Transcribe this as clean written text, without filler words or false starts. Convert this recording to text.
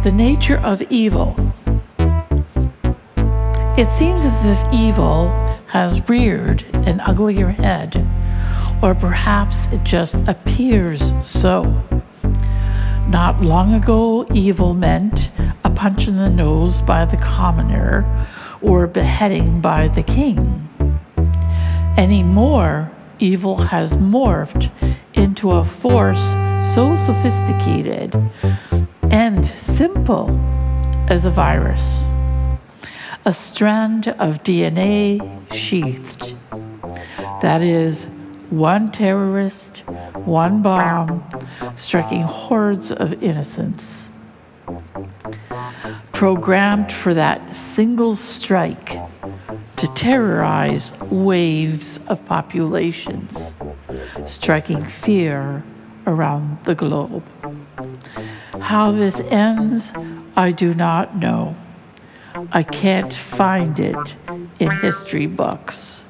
The nature of evil. It seems as if evil has reared an uglier head, or perhaps it just appears so. Not long ago, evil meant a punch in the nose by the commoner or beheading by the king. Anymore, evil has morphed into a force so sophisticated and simple as a virus, a strand of DNA sheathed. That is, one terrorist, one bomb, striking hordes of innocents. Programmed for that single strike to terrorize waves of populations, striking fear around the globe. How this ends, I do not know. I can't find it in history books.